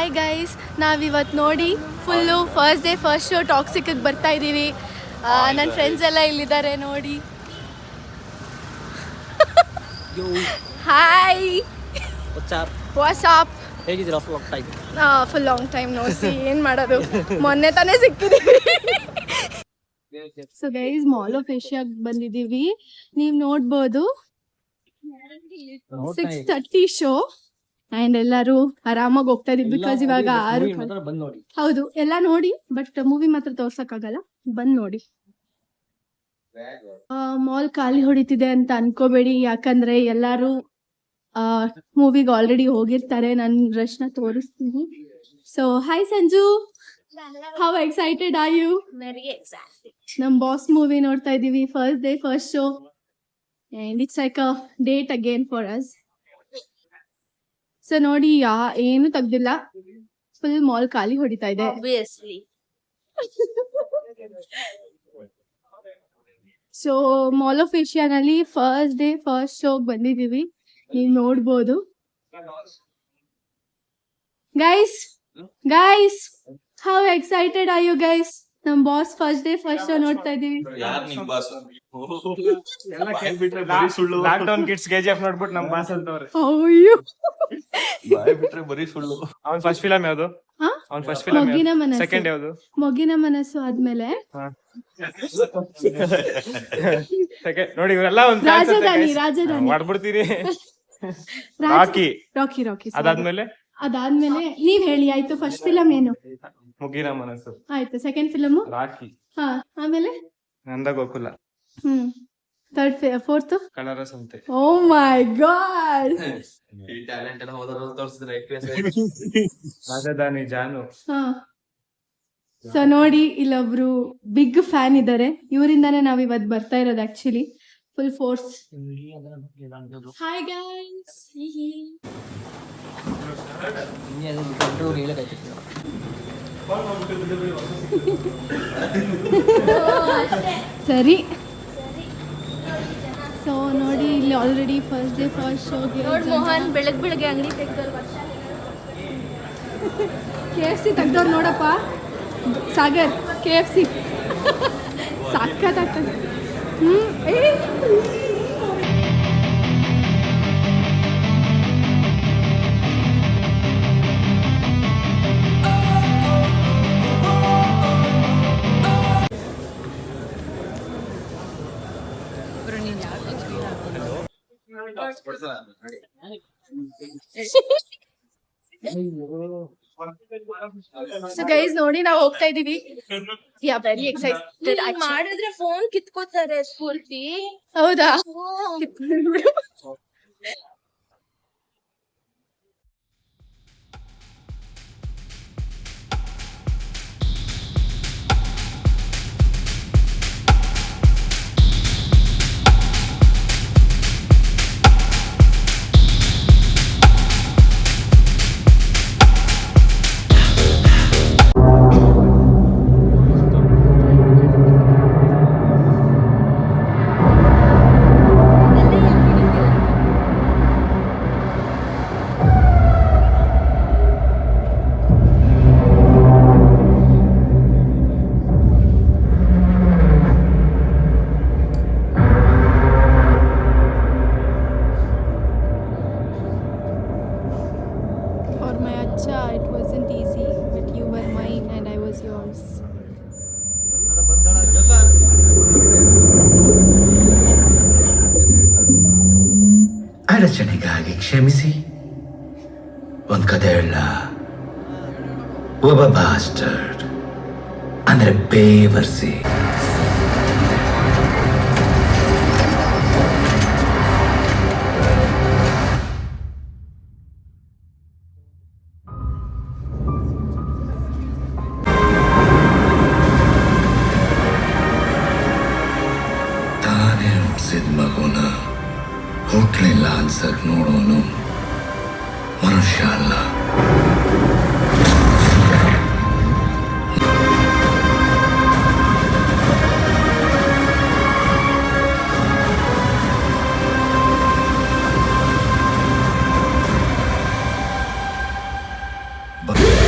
Hi guys, ನಾವಿವತ್ತು ನೋಡಿ full first day first show ಟಾಕ್ಸಿಕ್ಗೆ ಬರ್ತಾ ಇದ್ದೀವಿ. ನನ್ನ ಫ್ರೆಂಡ್ಸ್ ಎಲ್ಲ ಇಲ್ಲಿದ್ದಾರೆ ನೋಡಿ. ಹಾಯ್, ವಾಟ್ಸ್ಆಪ್, ಹೇಗಿದ್ದೀರಾ? Full long time no see. ಏನು ಮಾಡೋದು, ಮೊನ್ನೆ ತಾನೇ ಸಿಕ್ಕಿದ್ದೀವಿ. ಸೊ ಗೈಸ್, ಮಾಲ್ ಆಫ್ ಏಷ್ಯಾಗೆ ಬಂದಿದ್ದೀವಿ. ನೀವು ನೋಡ್ಬೋದು 6:30 ಶೋ ಅಂಡ್ ಎಲ್ಲರೂ ಆರಾಮಾಗಿ ಹೋಗ್ತಾ ಇದೀವಿ. ಬಿಕಾಸ್ ಇವಾಗ ಹೌದು ಎಲ್ಲ ನೋಡಿ, ಬಟ್ ಮೂವಿ ಮಾತ್ರ ತೋರ್ಸಕ್ಕಾಗಲ್ಲ. ಬಂದ್ ನೋಡಿ. ಮಾಲ್ ಖಾಲಿ ಹೊಡಿತಿದೆ ಅಂತ ಅನ್ಕೋಬೇಡಿ, ಯಾಕಂದ್ರೆ ಎಲ್ಲಾರು ಮೂವಿಗೆ ಆಲ್ರೆಡಿ ಹೋಗಿರ್ತಾರೆ. ನಾನು ರಶ್ನ ತೋರಿಸ್ತೀನಿ. So hi Sanju, how excited are you? Very excited. ನಮ್ ಬಾಸ್ ಮೂವಿ ನೋಡ್ತಾ ಇದೀವಿ. First day first show and it's like a date again for us. So ನೋಡಿ, ಏನು ತೆಗ್ದಿಲ್ಲ, ಫುಲ್ ಮಾಲ್ ಖಾಲಿ ಹೊಡಿತಾ ಇದೆ. Obviously. ಸೊ ಮಾಲ್ ಆಫ್ ಏಷ್ಯಾನಲ್ಲಿ ಫಸ್ಟ್ ಡೇ ಫಸ್ಟ್ ಶೋ ಬಂದಿದೀವಿ. ನೀವು ನೋಡ್ಬೋದು. Guys guys, how excited are you guys? ನಮ್ boss first day first show ನೋಡ್ತಾ ಇದೀವಿ. ಲಾಕ್ಡೌನ್ ಕಿಡ್ಸ್ KGF ನೋಡ್ಬಿಟ್ಟು ನಮ್ ಬಾಸ್ ಅಂತವ್ರೆ. ಅಯ್ಯೋ, ಬರೀ ಸುಳ್ಳು. ಅವ್ನ್ ಫಸ್ಟ್ ಫಿಲಮ್ ಯಾವ್ದು? ಅವ್ನ್ ಫಸ್ಟ್ ಫಿಲಮ್ ಮೊಗ್ಗಿನ ಮನಸ್ಸು. ಸೆಕೆಂಡ್ ಯಾವ್ದು? ಮೊಗ್ಗಿನ ಮನಸ್ಸು ಆದ್ಮೇಲೆ ನೋಡಿ, ಇವರೆಲ್ಲ ಒಂದ್ ರಾಜಧಾನಿ. ರಾಜಧಾನಿ ಮಾಡ್ಬಿಡ್ತೀರಿ. ರಾಕಿ. ರಾಕಿ ರಾಕಿ. ಅದಾದ್ಮೇಲೆ ನೀವ್ ಹೇಳಿ ಆಯ್ತು. ಫಸ್ಟ್ ಫಿಲಮ್ ಏನು? ಮುಗಿನ ಮನಸ್ಸು ಆಯ್ತು. Second film Rocky. ಹಾ, ಆಮೇಲೆ Nanda Gokula. Third fourth Kallara Santhe. Oh my god. Rajadhani Jaanu. ಹಾ, ಸೊ ನೋಡಿ, ಇಲ್ಲೊಬ್ರು ಬಿಗ್ ಫ್ಯಾನ್ ಇದ್ದಾರೆ. ಇವರಿಂದಾನೇ ನಾವ್ ಇವತ್ ಬರ್ತಾ ಇರೋದು. Actually full force. Hi guys. ಸರಿ. ಸೊ ನೋಡಿ, ಇಲ್ಲಿ ಆಲ್ರೆಡಿ ಫಸ್ಟ್ ಡೇ ಫಸ್ಟ್ ಶೋಗೆ ನೋಡ್ ಮೋಹನ್ ಬೆಳಗ್ಗೆ ಅಂಗಡಿ ತೆಗ್ದಲ್ವಾ? KFC ತೆಗ್ದವ್ರು ನೋಡಪ್ಪ. ಸಾಗರ್ KFC ಸಾಕಾಗ್ತದೆ. ಸೊ ಗೈಸ್ ನೋಡಿ, ನಾವು ಹೋಗ್ತಾ ಇದೀವಿ. Very excited. ಮಾಡಿದ್ರೆ ಫೋನ್ ಕಿತ್ಕೋತಾರೆ ಸ್ಫೂರ್ತಿ. ಹೌದಾ? It wasn't easy, but you were mine and I was yours. ಅಡಚಣೆಗಾಗಿ ಕ್ಷಮಿಸಿ. ಒಂದ್ ಕತೆ ಹೇಳ. ಒಬ್ಬ ಬಾಸ್ಟರ್ಡ್ ಅಂದ್ರೆ ಬೇವರ್ಸಿ. ಮಗುನ ಹುಟ್ಲಿಲ್ಲ ಅನ್ಸಕ್ ನೋಡೋನು ಮನುಷ್ಯ ಅಲ್ಲ. But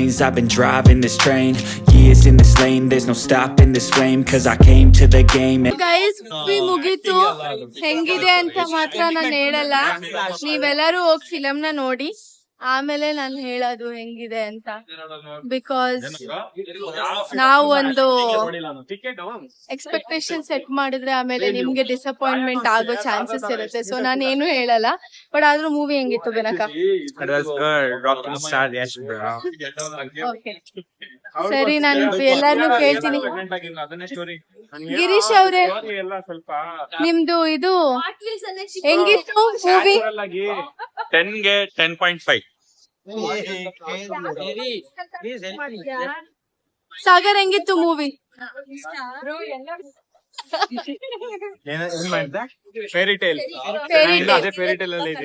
lanes. I've been driving this train, years in this lane. There's no stopping this flame, cause I came to the game and guys movie ಮುಗೀತು, ಹೆಂಗಿದೆ ಅಂತ ಮಾತ್ರ ನಾನು ಹೇಳಲ್ಲ, ನೀವೆಲ್ಲರೂ ಹೋಗಿ ಫಿಲಮ್ನ ನೋಡಿ ಆಮೇಲೆ ನಾನು ಹೇಳೋದು ಹೆಂಗಿದೆ ಅಂತ. ಬಿಕಾಸ್ ನಾವು ಒಂದು ಎಕ್ಸ್ಪೆಕ್ಟೇಷನ್ ಸೆಟ್ ಮಾಡಿದ್ರೆ ಆಮೇಲೆ ನಿಮ್ಗೆ ಡಿಸಪಾಯಿಂಟ್ಮೆಂಟ್ ಆಗೋ ಚಾನ್ಸಸ್ ಇರುತ್ತೆ. ಸೊ ನಾನು ಏನು ಹೇಳಲ್ಲ, ಬಟ್ ಆದ್ರೂ ಮೂವಿ ಹೆಂಗಿತ್ತು ಬೆನಕ? ಓಕೆ ಸರಿ, ನಾನು ಎಲ್ಲಾರ್ನು ಕೇಳ್ತೀನಿ. ಗಿರೀಶ್ ಅವ್ರೆ, ನಿಮ್ದು ಇದು ಹೆಂಗಿತ್ತು ಮೂವಿ? 10ಗೆ 10.5. ಸಾಗರ್ ಹೆಂಗಿತ್ತು ಮೂವಿ? ಫೇರಿ ಟೇಲ್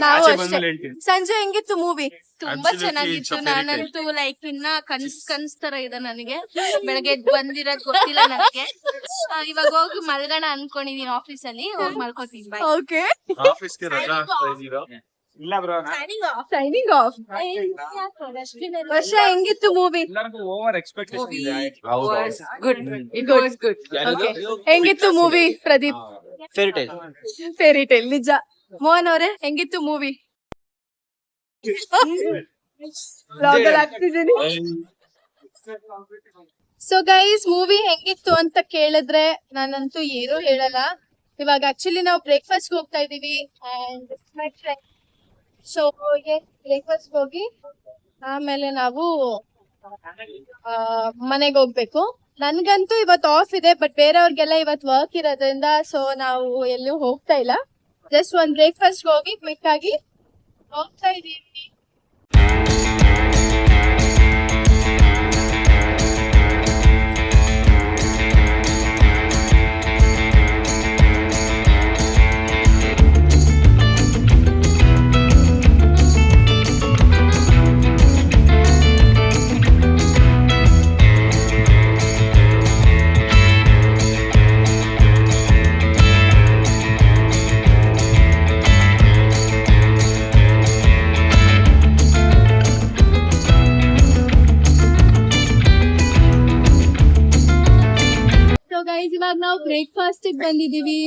ನಾವು ಅಷ್ಟೇ. ಸಂಜೆ ಹೆಂಗಿತ್ತು ಮೂವಿ? ತುಂಬಾ ಚೆನ್ನಾಗಿತ್ತು. ನಾನಂತೂ ಲೈಕ್ ಇನ್ನ ಕನ್ಸ್ ತರ ಇದೆ ನನಗೆ. ಬೆಳಗ್ಗೆ ಬಂದಿರೋದ್ ಗೊತ್ತಿಲ್ಲ ನನಗೆ. ಇವಾಗ ಹೋಗಿ ಮಲ್ಗಣ ಅನ್ಕೊಂಡಿದೀನಿ, ಆಫೀಸಲ್ಲಿ ಹೋಗಿ ಮಲ್ಕೋತೀನಿ. ಬಾಯ್. ಓಕೆ, ಆಫೀಸ್ಗೆ ರಜಾ ಹಾಕ್ತಾ ಇದ್ದೀರಾ? ಇಲ್ಲ ಬ್ರೋ, ಸೈನಿಂಗ್ ಆಫ್. ವರ್ಷ ಹೆಂಗಿತ್ತು ಮೂವಿ? ಎಲ್ಲರಿಗೂ ಓವರ್ ಎಕ್ಸ್ಪೆಕ್ಟೇಷನ್ ಇದೆ. ಗುಡ್. ಓಕೆ, ಹೆಂಗಿತ್ತು ಮೂವಿ ಪ್ರದೀಪ್? ಫೇರಿ ಟೇಲ್ ನಿಜ. ಮೋಹನ್ ಅವರೇ ಹೆಂಗಿತ್ತು ಮೂವಿ? ಸೊ ಗೈಸ್, ಮೂವಿ ಹೆಂಗಿತ್ತು ಅಂತ ಕೇಳಿದ್ರೆ ನಾನಂತೂ ಏನೂ ಹೇಳಲ್ಲ. ಇವಾಗ ಆಕ್ಚುಲಿ ನಾವು ಬ್ರೇಕ್ಫಾಸ್ಟ್ ಹೋಗ್ತಾ ಇದೀವಿ. ಸೊ ಬ್ರೇಕ್ಫಾಸ್ಟ್ ಹೋಗಿ ಆಮೇಲೆ ನಾವು ಮನೆಗೆ ಹೋಗ್ಬೇಕು. ನನ್ಗಂತೂ ಇವತ್ತು ಆಫ್ ಇದೆ, ಬಟ್ ಬೇರೆಯವ್ರಿಗೆಲ್ಲ ಇವತ್ತು ವರ್ಕ್ ಇರೋದ್ರಿಂದ ಸೊ ನಾವು ಎಲ್ಲೂ ಹೋಗ್ತಾ ಇಲ್ಲ. ಜಸ್ಟ್ ಒಂದ್ ಬ್ರೇಕ್ಫಾಸ್ಟ್ ಹೋಗಿ ಕ್ವಿಕ್ ಆಗಿ ಹೋಗ್ತಾ ಇದೀವಿ. ಗೈಸ್, ಇವಾಗ ನಾವು ಬ್ರೇಕ್ಫಾಸ್ಟ್ ಬಂದಿದೀವಿ.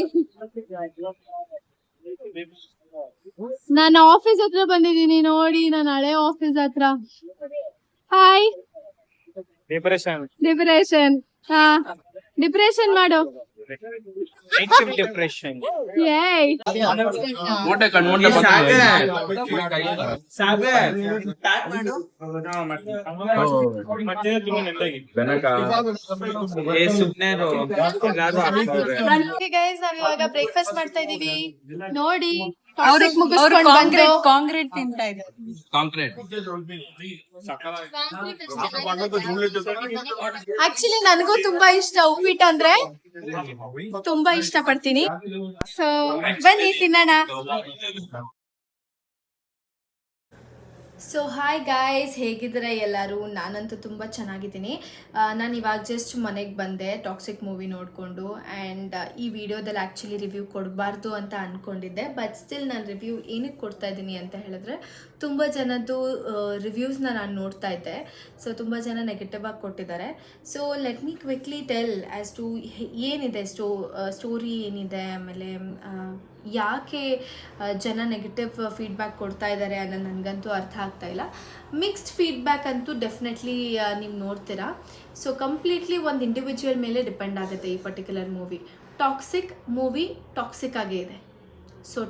ನಾನು ಆಫೀಸ್ ಹತ್ರ ಬಂದಿದ್ದೀನಿ ನೋಡಿ, ನಾನು ಹಳೆ ಆಫೀಸ್ ಹತ್ರ. Hi, depression. ಹಾ, ಡಿಪ್ರೆಷನ್ ಮಾಡು. ಡಿಪ್ರೆಷನ್. ಏಯ್, ಗೈಸ್, ನಾವ್ ಇವಾಗ ಬ್ರೇಕ್ಫಾಸ್ಟ್ ಮಾಡ್ತಾ ಇದೀವಿ ನೋಡಿ. ಮುಗಿಸ್ಕೊಂಡು ಬಂದು ಕಾಂಕ್ರೀಟ್ ತಿಂತಾ ಇದೆ. ಆಕ್ಚುಲಿ ನನಗೂ ತುಂಬಾ ಇಷ್ಟ ಉಪ್ಪಿಟ್ಟು ಅಂದ್ರೆ, ತುಂಬಾ ಇಷ್ಟ ಪಡ್ತೀನಿ. ಸೊ ಬನ್ನಿ ತಿನ್ನೋಣ. ಸೊ ಹಾಯ್ ಗಾಯ್ಸ್, ಹೇಗಿದ್ದೀರಾ ಎಲ್ಲರೂ? ನಾನಂತೂ ತುಂಬ ಚೆನ್ನಾಗಿದ್ದೀನಿ. ನಾನು ಇವಾಗ ಜಸ್ಟ್ ಮನೆಗೆ ಬಂದೆ ಟಾಕ್ಸಿಕ್ ಮೂವಿ ನೋಡಿಕೊಂಡು. ಆ್ಯಂಡ್ ಈ ವಿಡಿಯೋದಲ್ಲಿ ಆ್ಯಕ್ಚುಲಿ ರಿವ್ಯೂ ಕೊಡಬಾರ್ದು ಅಂತ ಅಂದ್ಕೊಂಡಿದ್ದೆ, ಬಟ್ ಸ್ಟಿಲ್ ನಾನು ರಿವ್ಯೂ ಏನಕ್ಕೆ ಕೊಡ್ತಾ ಇದ್ದೀನಿ ಅಂತ ಹೇಳಿದ್ರೆ, ತುಂಬ ಜನದ್ದು ರಿವ್ಯೂಸ್ನ ನಾನು ನೋಡ್ತಾ ಇದ್ದೆ. ಸೊ ತುಂಬ ಜನ ನೆಗೆಟಿವ್ ಆಗಿ ಕೊಟ್ಟಿದ್ದಾರೆ. So let me quickly tell as to ಏನಿದೆ ಸ್ಟೋರಿ ಏನಿದೆ, ಆಮೇಲೆ ಯಾಕೆ ಜನ ನೆಗೆಟಿವ್ ಫೀಡ್ಬ್ಯಾಕ್ ಕೊಡ್ತಾ ಇದ್ದಾರೆ ಅನ್ನೋದು ನನಗಂತೂ ಅರ್ಥ ಆಗ್ತಾ ಇಲ್ಲ. ಮಿಕ್ಸ್ಡ್ ಫೀಡ್ಬ್ಯಾಕ್ ಅಂತೂ ಡೆಫಿನೆಟ್ಲಿ ನೀವು ನೋಡ್ತೀರಾ. ಸೊ ಕಂಪ್ಲೀಟ್ಲಿ ಒಂದು ಇಂಡಿವಿಜುವಲ್ ಮೇಲೆ ಡಿಪೆಂಡ್ ಆಗುತ್ತೆ ಈ particular movie. Toxic movie toxic ಆಗೇ ಇದೆ. ಸೊ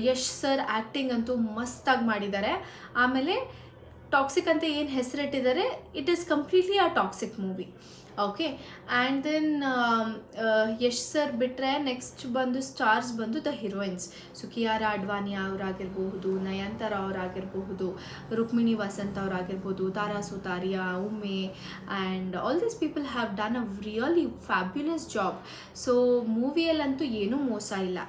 ಯಶ್ ಸರ್ ಆ್ಯಕ್ಟಿಂಗ್ ಅಂತೂ ಮಸ್ತಾಗಿ ಮಾಡಿದ್ದಾರೆ. ಆಮೇಲೆ ಟಾಕ್ಸಿಕ್ ಅಂತ ಏನು ಹೆಸರಿಟ್ಟಿದ್ದಾರೆ, it is completely a toxic movie. Okay, and then Yash sir ಬಿಟ್ಟರೆ ನೆಕ್ಸ್ಟ್ ಬಂದು ಸ್ಟಾರ್ಸ್ ಬಂದು the heroines. So Kiara Advani ಅವರಾಗಿರ್ಬಹುದು, ನಯನತಾರ ಅವರಾಗಿರಬಹುದು, ರುಕ್ಮಿಣಿ ವಸಂತ್ ಅವರಾಗಿರ್ಬೋದು, ತಾರಾ ಸುತಾರಿಯಾ, ಉಮ್ಮೆ, and all this people have done a really fabulous job. So ಮೂವಿಯಲ್ಲಂತೂ ಏನೂ ಮೋಸ ಇಲ್ಲ.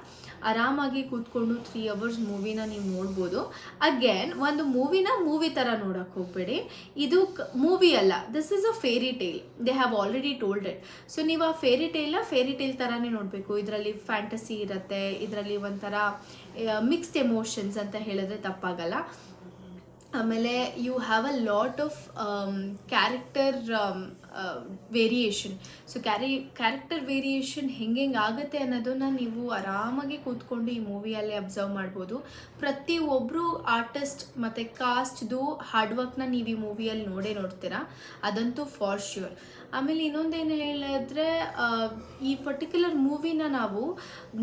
ಆರಾಮಾಗಿ ಕೂತ್ಕೊಂಡು 3 hours ಮೂವಿನ ನೀವು ನೋಡ್ಬೋದು. ಅಗೇನ್ ಒಂದು ಮೂವಿನ ಮೂವಿ ಥರ ನೋಡೋಕ್ಕೆ ಹೋಗಬೇಡಿ. ಇದು ಮೂವಿ ಅಲ್ಲ, this is a fairy tale. They have already told it. So ನೀವು ಆ ಫೇರಿ ಟೇಲ್ ಥರನೇ ನೋಡಬೇಕು. ಇದರಲ್ಲಿ ಫ್ಯಾಂಟಸಿ ಇರುತ್ತೆ, ಇದರಲ್ಲಿ ಒಂಥರ ಮಿಕ್ಸ್ಡ್ ಎಮೋಷನ್ಸ್ ಅಂತ ಹೇಳಿದ್ರೆ ತಪ್ಪಾಗಲ್ಲ. ಆಮೇಲೆ you have a lot of character variation. So character variation ಹೆಂಗೆ ಆಗುತ್ತೆ ಅನ್ನೋದನ್ನ ನೀವು ಆರಾಮಾಗಿ ಕೂತ್ಕೊಂಡು ಈ ಮೂವಿಯಲ್ಲಿ ಅಬ್ಸರ್ವ್ ಮಾಡ್ಬೋದು. ಪ್ರತಿಯೊಬ್ಬರು ಆರ್ಟಿಸ್ಟ್ ಮತ್ತು ಕಾಸ್ಟ್ದು ಹಾರ್ಡ್ ವರ್ಕ್ನ ನೀವು ಈ ಮೂವಿಯಲ್ಲಿ ನೋಡ್ತೀರಾ, ಅದಂತೂ ಫಾರ್ ಶ್ಯೂರ್. ಆಮೇಲೆ ಇನ್ನೊಂದೇನು ಹೇಳಿದ್ರೆ, ಈ ಪರ್ಟಿಕ್ಯುಲರ್ ಮೂವಿನ ನಾವು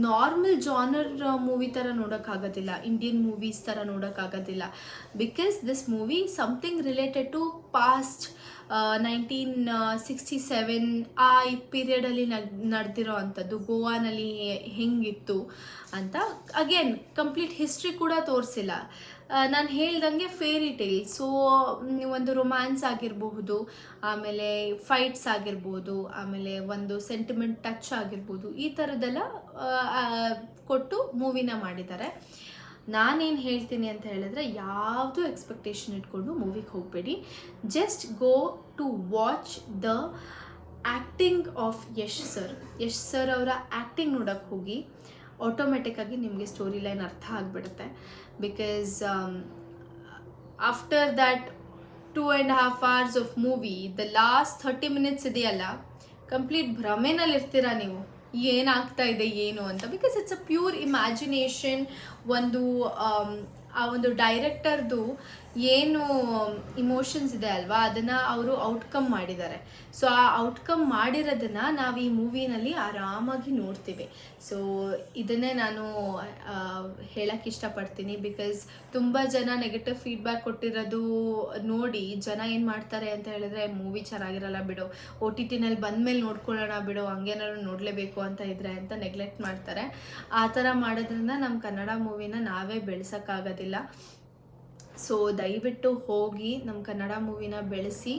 ನಾರ್ಮಲ್ ಜಾನರ್ ಮೂವಿ ಥರ ನೋಡೋಕ್ಕಾಗೋದಿಲ್ಲ, ಇಂಡಿಯನ್ ಮೂವೀಸ್ ಥರ ನೋಡೋಕ್ಕಾಗೋದಿಲ್ಲ. Because this movie something related to past 1967 ಆ ಈ ಪೀರಿಯಡಲ್ಲಿ ನಡೆದಿರೋ ಅಂಥದ್ದು, ಗೋವಾನಲ್ಲಿ ಹೆಂಗಿತ್ತು ಅಂತ. ಅಗೇನ್ ಕಂಪ್ಲೀಟ್ ಹಿಸ್ಟ್ರಿ ಕೂಡ ತೋರಿಸಿಲ್ಲ. ನಾನು ಹೇಳ್ದಂಗೆ ಫೇರಿ ಟೇಲ್. ಸೊ ಒಂದು ರೊಮ್ಯಾನ್ಸ್ ಆಗಿರಬಹುದು, ಆಮೇಲೆ ಫೈಟ್ಸ್ ಆಗಿರ್ಬೋದು, ಆಮೇಲೆ ಒಂದು ಸೆಂಟಿಮೆಂಟ್ ಟಚ್ ಆಗಿರ್ಬೋದು, ಈ ಥರದ್ದೆಲ್ಲ ಕೊಟ್ಟು ಮೂವಿನ ಮಾಡಿದ್ದಾರೆ. ನಾನೇನು ಹೇಳ್ತೀನಿ ಅಂತ ಹೇಳಿದ್ರೆ, ಯಾವುದು ಎಕ್ಸ್ಪೆಕ್ಟೇಷನ್ ಇಟ್ಕೊಂಡು ಮೂವಿಗೆ ಹೋಗಬೇಡಿ. Just go to watch the acting of Yash sir ಅವರ ಆ್ಯಕ್ಟಿಂಗ್ ನೋಡೋಕ್ಕೆ ಹೋಗಿ. ಆಟೋಮೆಟಿಕ್ಕಾಗಿ ನಿಮಗೆ ಸ್ಟೋರಿ ಲೈನ್ ಅರ್ಥ ಆಗಿಬಿಡುತ್ತೆ. Because after that 2.5 hours of movie, the last 30 minutes ಇದೆಯಲ್ಲ, ಕಂಪ್ಲೀಟ್ ಭ್ರಮೆನಲ್ಲಿರ್ತೀರ ನೀವು, ಏನಾಗ್ತಾ ಇದೆ ಏನು ಅಂತ. Because it's a pure imagination. ಆ ಒಂದು ಡೈರೆಕ್ಟರ್ದು ಏನು ಇಮೋಷನ್ಸ್ ಇದೆ ಅಲ್ವಾ, ಅದನ್ನು ಅವರು ಔಟ್ಕಮ್ ಮಾಡಿದ್ದಾರೆ. ಸೊ ಆ ಔಟ್ಕಮ್ ಮಾಡಿರೋದನ್ನು ನಾವು ಈ ಮೂವಿನಲ್ಲಿ ಆರಾಮಾಗಿ ನೋಡ್ತೀವಿ. ಸೊ ಇದನ್ನೇ ನಾನು ಹೇಳಕ್ಕೆ ಇಷ್ಟಪಡ್ತೀನಿ. ಬಿಕಾಸ್ ತುಂಬ ಜನ ನೆಗೆಟಿವ್ ಫೀಡ್ಬ್ಯಾಕ್ ಕೊಟ್ಟಿರೋದು ನೋಡಿ ಜನ ಏನು ಮಾಡ್ತಾರೆ ಅಂತ ಹೇಳಿದ್ರೆ, ಮೂವಿ ಚೆನ್ನಾಗಿರಲ್ಲ ಬಿಡು, OTTನಲ್ಲಿ ಬಂದಮೇಲೆ ನೋಡ್ಕೊಳ್ಳೋಣ ಬಿಡು, ಹಂಗೇನಾದ್ರು ನೋಡಲೇಬೇಕು ಅಂತ ಇದ್ರೆ ಅಂತ ನೆಗ್ಲೆಕ್ಟ್ ಮಾಡ್ತಾರೆ. ಆ ಥರ ಮಾಡೋದ್ರಿಂದ ನಮ್ಮ ಕನ್ನಡ ಮೂವಿನ ನಾವೇ ಬೆಳೆಸೋಕ್ಕಾಗೋದಿಲ್ಲ. ಸೊ ದಯವಿಟ್ಟು ಹೋಗಿ ನಮ್ಮ ಕನ್ನಡ ಮೂವಿನ ಬೆಳೆಸಿ,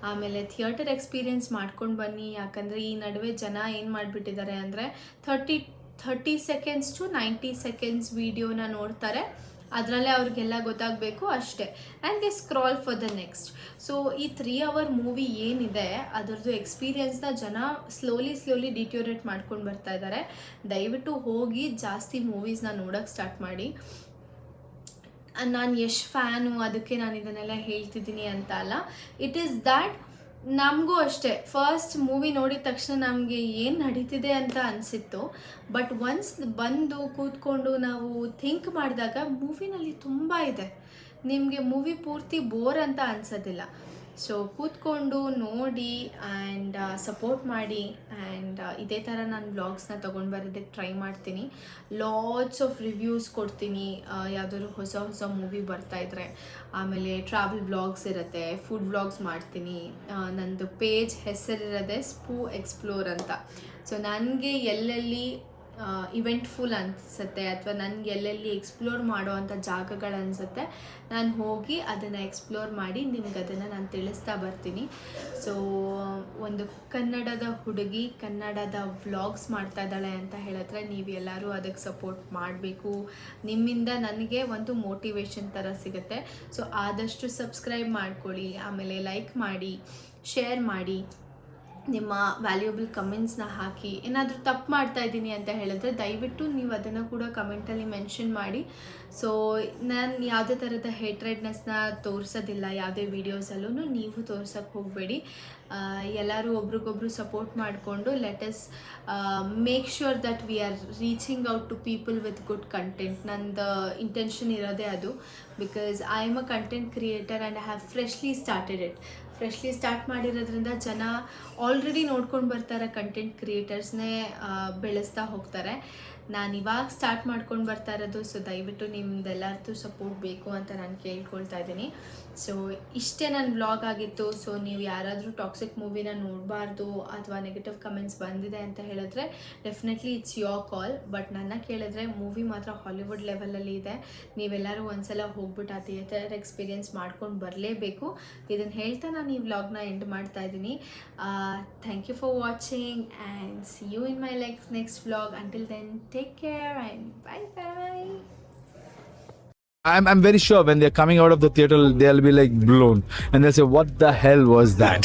ಆಮೇಲೆ ಥಿಯೇಟರ್ ಎಕ್ಸ್ಪೀರಿಯೆನ್ಸ್ ಮಾಡ್ಕೊಂಡು ಬನ್ನಿ. ಯಾಕಂದರೆ ಈ ನಡುವೆ ಜನ ಏನು ಮಾಡಿಬಿಟ್ಟಿದ್ದಾರೆ ಅಂದರೆ 30 seconds to 90 seconds ವೀಡಿಯೋನ ನೋಡ್ತಾರೆ, ಅದರಲ್ಲೇ ಅವ್ರಿಗೆಲ್ಲ ಗೊತ್ತಾಗಬೇಕು ಅಷ್ಟೇ, and they scroll for the next. So ಈ 3 hour ಮೂವಿ ಏನಿದೆ ಅದರದ್ದು ಎಕ್ಸ್ಪೀರಿಯೆನ್ಸ್ನ ಜನ ಸ್ಲೋಲಿ ಡಿಟ್ಯೂರೇಟ್ ಮಾಡ್ಕೊಂಡು ಬರ್ತಾ ಇದ್ದಾರೆ. ದಯವಿಟ್ಟು ಹೋಗಿ ಜಾಸ್ತಿ ಮೂವೀಸ್ನ ನೋಡೋಕ್ಕೆ ಸ್ಟಾರ್ಟ್ ಮಾಡಿ. ನಾನು ಎಷ್ಟು ಫ್ಯಾನು ಅದಕ್ಕೆ ನಾನು ಇದನ್ನೆಲ್ಲ ಹೇಳ್ತಿದ್ದೀನಿ ಅಂತ ಅಲ್ಲ. ಇಟ್ ಈಸ್ ದ್ಯಾಟ್ ನಮಗೂ ಅಷ್ಟೇ ಫಸ್ಟ್ ಮೂವಿ ನೋಡಿದ ತಕ್ಷಣ ನಮಗೆ ಏನು ನಡೀತಿದೆ ಅಂತ ಅನಿಸಿತ್ತು. ಬಟ್ ಒನ್ಸ್ ಬಂದು ಕೂತ್ಕೊಂಡು ನಾವು ಥಿಂಕ್ ಮಾಡಿದಾಗ ಮೂವಿನಲ್ಲಿ ತುಂಬ ಇದೆ, ನಿಮಗೆ ಮೂವಿ ಪೂರ್ತಿ ಬೋರ್ ಅಂತ ಅನಿಸೋದಿಲ್ಲ. ಸೊ ಕೂತ್ಕೊಂಡು ನೋಡಿ ಆ್ಯಂಡ್ ಸಪೋರ್ಟ್ ಮಾಡಿ. ಆ್ಯಂಡ್ ಇದೇ ಥರ ನಾನು ವ್ಲಾಗ್ಸ್ನ ತೊಗೊಂಡು ಬರೋದಕ್ಕೆ ಟ್ರೈ ಮಾಡ್ತೀನಿ. ಲಾಟ್ಸ್ ಆಫ್ ರಿವ್ಯೂಸ್ ಕೊಡ್ತೀನಿ ಯಾವುದಾದ್ರು ಹೊಸ ಮೂವಿ ಬರ್ತಾಯಿದ್ರೆ. ಆಮೇಲೆ ಟ್ರಾವೆಲ್ ವ್ಲಾಗ್ಸ್ ಇರುತ್ತೆ, ಫುಡ್ ವ್ಲಾಗ್ಸ್ ಮಾಡ್ತೀನಿ. ನನ್ನದು ಪೇಜ್ ಹೆಸರಿರೋದೆ ಸ್ಪೂ ಎಕ್ಸ್ಪ್ಲೋರ್ ಅಂತ. ಸೊ ನನಗೆ ಎಲ್ಲೆಲ್ಲಿ ಇವೆಂಟ್ಫುಲ್ ಅನಿಸುತ್ತೆ ಅಥವಾ ನನಗೆ ಎಲ್ಲೆಲ್ಲಿ ಎಕ್ಸ್ಪ್ಲೋರ್ ಮಾಡೋ ಅಂಥ ಜಾಗಗಳು ಅನಿಸುತ್ತೆ, ನಾನು ಹೋಗಿ ಅದನ್ನು ಎಕ್ಸ್ಪ್ಲೋರ್ ಮಾಡಿ ನಿಮ್ಗೆ ಅದನ್ನು ನಾನು ತಿಳಿಸ್ತಾ ಬರ್ತೀನಿ. ಸೊ ಒಂದು ಕನ್ನಡದ ಹುಡುಗಿ ಕನ್ನಡದ ವ್ಲಾಗ್ಸ್ ಮಾಡ್ತಾ ಇದ್ದಾಳೆ ಅಂತ ಹೇಳಿದ್ರೆ ನೀವೆಲ್ಲರೂ ಅದಕ್ಕೆ ಸಪೋರ್ಟ್ ಮಾಡಬೇಕು. ನಿಮ್ಮಿಂದ ನನಗೆ ಒಂದು ಮೋಟಿವೇಶನ್ ಥರ ಸಿಗುತ್ತೆ. ಸೊ ಆದಷ್ಟು ಸಬ್ಸ್ಕ್ರೈಬ್ ಮಾಡ್ಕೊಳ್ಳಿ, ಆಮೇಲೆ ಲೈಕ್ ಮಾಡಿ, ಶೇರ್ ಮಾಡಿ, ನಿಮ್ಮ ವ್ಯಾಲ್ಯೂಬಲ್ ಕಮೆಂಟ್ಸ್ನ ಹಾಕಿ. ಏನಾದರೂ ತಪ್ಪು ಮಾಡ್ತಾ ಇದ್ದೀನಿ ಅಂತ ಹೇಳಿದ್ರೆ ದಯವಿಟ್ಟು ನೀವು ಅದನ್ನು ಕೂಡ ಕಮೆಂಟಲ್ಲಿ ಮೆನ್ಷನ್ ಮಾಡಿ. ಸೊ ನಾನು ಯಾವುದೇ ಥರದ ಹೇಟ್ರೆಡ್ನೆಸ್ನ ತೋರಿಸೋದಿಲ್ಲ ಯಾವುದೇ ವೀಡಿಯೋಸಲ್ಲೂ, ನೀವು ತೋರ್ಸೋಕ್ಕೆ ಹೋಗಬೇಡಿ. ಎಲ್ಲರೂ ಒಬ್ರಿಗೊಬ್ರು ಸಪೋರ್ಟ್ ಮಾಡಿಕೊಂಡು let us make sure that we are reaching out to people with good content. ನಂದು ಇಂಟೆನ್ಷನ್ ಇರೋದೇ ಅದು. Because I am a content creator and I have freshly start ಮಾಡಿರೋದ್ರಿಂದ ಜನ ಆಲ್ರೆಡಿ ನೋಡ್ಕೊಂಡು ಬರ್ತಾರೆ, ಕಂಟೆಂಟ್ ಕ್ರಿಯೇಟರ್ಸ್ನೇ ಬೆಳೆಸ್ತಾ ಹೋಗ್ತಾರೆ. ನಾನು ಇವಾಗ ಸ್ಟಾರ್ಟ್ ಮಾಡ್ಕೊಂಡು ಬರ್ತಾ ಇರೋದು. ಸೊ ದಯವಿಟ್ಟು ನಿಮ್ದೆಲ್ಲರದ್ದು ಸಪೋರ್ಟ್ ಬೇಕು ಅಂತ ನಾನು ಕೇಳ್ಕೊಳ್ತಾ ಇದ್ದೀನಿ. ಸೊ ಇಷ್ಟೇ ನನ್ನ ವ್ಲಾಗ್ ಆಗಿತ್ತು. ಸೊ ನೀವು ಯಾರಾದರೂ ಟಾಕ್ಸಿಕ್ ಮೂವಿನ ನೋಡಬಾರ್ದು ಅಥವಾ ನೆಗೆಟಿವ್ ಕಮೆಂಟ್ಸ್ ಬಂದಿದೆ ಅಂತ ಹೇಳಿದ್ರೆ definitely it's your call. But ನನ್ನ ಕೇಳಿದ್ರೆ ಮೂವಿ ಮಾತ್ರ ಹಾಲಿವುಡ್ ಲೆವೆಲಲ್ಲಿ ಇದೆ. ನೀವೆಲ್ಲರೂ ಒಂದ್ಸಲ ಹೋಗ್ಬಿಟ್ಟು ಆ ಥಿಯೇಟರ್ ಎಕ್ಸ್ಪೀರಿಯೆನ್ಸ್ ಮಾಡ್ಕೊಂಡು ಬರಲೇಬೇಕು. ಇದನ್ನು ಹೇಳ್ತಾ ನಾನು ಈ ವ್ಲಾಗ್ನ ಎಂಡ್ ಮಾಡ್ತಾ ಇದ್ದೀನಿ. Thank you for watching and see you in my next vlog. Until then take care and bye. I'm very sure when they're coming out of the theater, they'll be like blown and they'll say, what the hell was that?